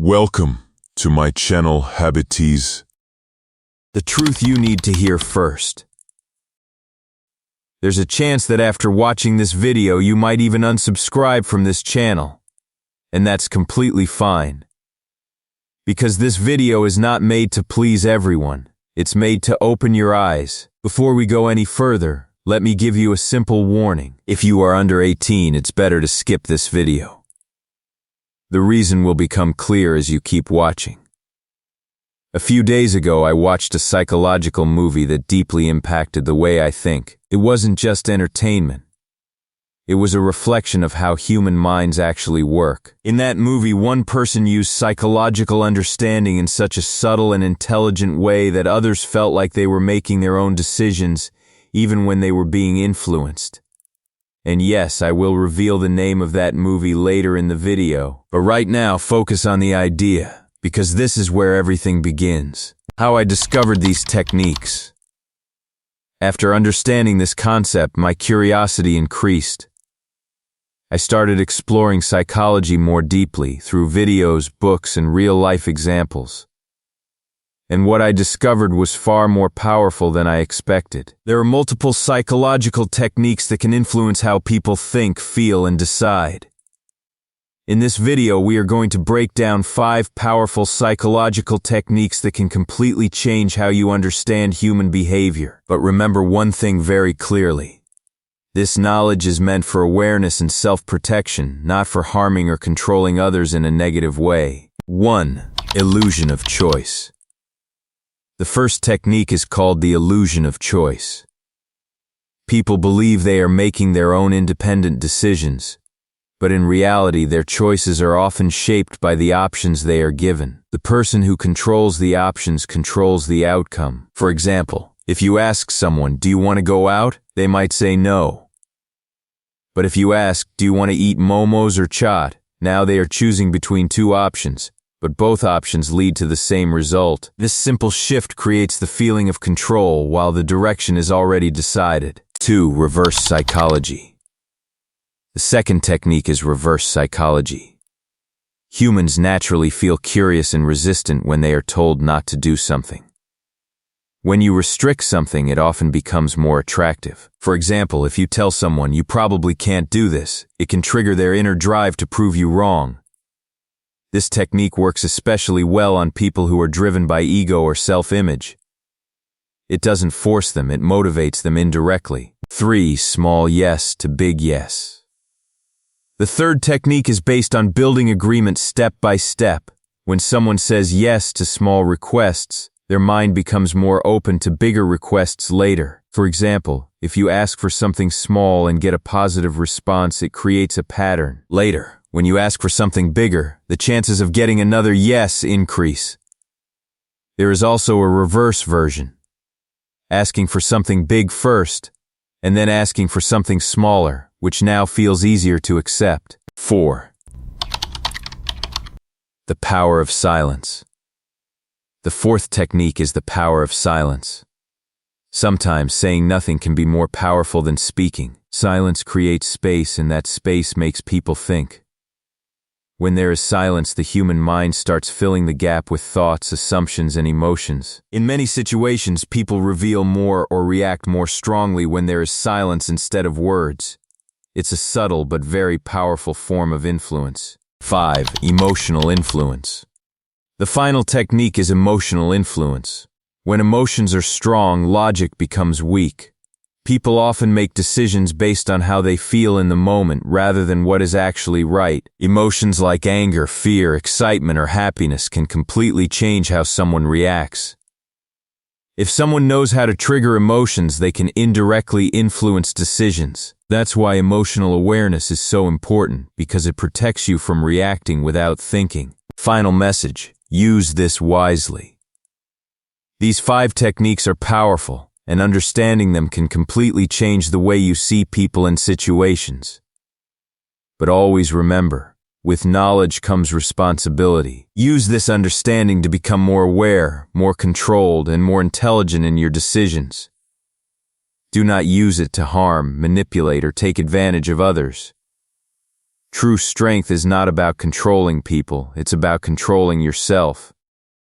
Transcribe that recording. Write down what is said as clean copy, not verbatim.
Welcome to my channel Habityze. The truth you need to hear first. There's a chance that after watching this video you might even unsubscribe from this channel. And that's completely fine. Because this video is not made to please everyone. It's made to open your eyes. Before we go any further, let me give you a simple warning. If you are under 18, it's better to skip this video. The reason will become clear as you keep watching. A few days ago, I watched a psychological movie that deeply impacted the way I think. It wasn't just entertainment. It was a reflection of how human minds actually work. In that movie, one person used psychological understanding in such a subtle and intelligent way that others felt like they were making their own decisions, even when they were being influenced. And yes, I will reveal the name of that movie later in the video. But right now, focus on the idea, because this is where everything begins. How I discovered these techniques. After understanding this concept, my curiosity increased. I started exploring psychology more deeply through videos, books, and real-life examples. And what I discovered was far more powerful than I expected. There are multiple psychological techniques that can influence how people think, feel, and decide. In this video, we are going to break down 5 powerful psychological techniques that can completely change how you understand human behavior. But remember one thing very clearly. This knowledge is meant for awareness and self-protection, not for harming or controlling others in a negative way. 1. Illusion of choice. The first technique is called the illusion of choice. People believe they are making their own independent decisions, but in reality their choices are often shaped by the options they are given. The person who controls the options controls the outcome. For example, if you ask someone, "Do you want to go out?" they might say no. But if you ask, "Do you want to eat momos or chaat?" now they are choosing between 2 options. But both options lead to the same result. This simple shift creates the feeling of control while the direction is already decided. 2. Reverse psychology. The second technique is reverse psychology. Humans naturally feel curious and resistant when they are told not to do something. When you restrict something, it often becomes more attractive. For example, if you tell someone you probably can't do this, it can trigger their inner drive to prove you wrong. This technique works especially well on people who are driven by ego or self-image. It doesn't force them, it motivates them indirectly. 3. Small yes to big yes. The third technique is based on building agreement step by step. When someone says yes to small requests, their mind becomes more open to bigger requests later. For example, if you ask for something small and get a positive response, it creates a pattern. Later, when you ask for something bigger, the chances of getting another yes increase. There is also a reverse version. Asking for something big first, and then asking for something smaller, which now feels easier to accept. 4. The power of silence. The fourth technique is the power of silence. Sometimes saying nothing can be more powerful than speaking. Silence creates space, and that space makes people think. When there is silence, the human mind starts filling the gap with thoughts, assumptions, and emotions. In many situations, people reveal more or react more strongly when there is silence instead of words. It's a subtle but very powerful form of influence. 5. Emotional influence. The final technique is emotional influence. When emotions are strong, logic becomes weak. People often make decisions based on how they feel in the moment rather than what is actually right. Emotions like anger, fear, excitement, or happiness can completely change how someone reacts. If someone knows how to trigger emotions, they can indirectly influence decisions. That's why emotional awareness is so important, because it protects you from reacting without thinking. Final message: use this wisely. These 5 techniques are powerful, and understanding them can completely change the way you see people and situations. But always remember, with knowledge comes responsibility. Use this understanding to become more aware, more controlled, and more intelligent in your decisions. Do not use it to harm, manipulate, or take advantage of others. True strength is not about controlling people, it's about controlling yourself.